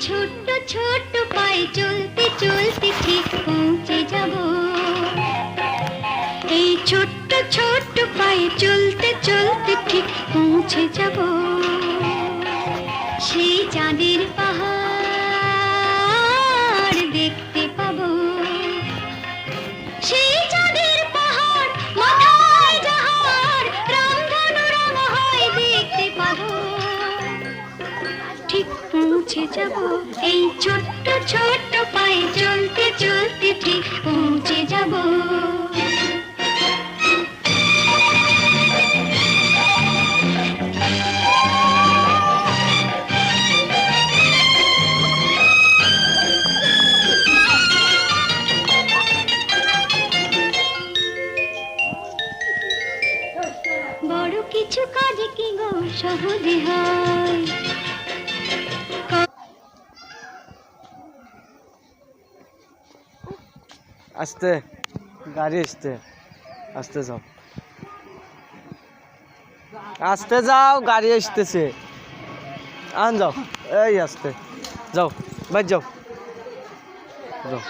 ছোট্ট ছোট্ট পায়ে চলতে চলতে ঠিক পৌঁছে যাব। এই ছোট্ট ছোট্ট পায়ে চলতে চলতে ঠিক পৌঁছে যাব সেই চাঁদের পাহাড় দেখতে পাবো। সেই চাঁদের পাহাড় মাথায় যাহার রামধনু রং হয় দেখতে পাবো। ঠিক পৌঁছে যাব এই ছোট্ট ছোট্ট পায়ে চলতে চলতে ঠিক পৌঁছে যাব। বড় কিছু কাজ কি গো সহজে হয়। আস্তে গাড়ি আসতে আস্তে যাও, আস্তে যাও, গাড়ি আসতেছে। আন যাও, এই আস্তে যাও, বাইর যাও যাও।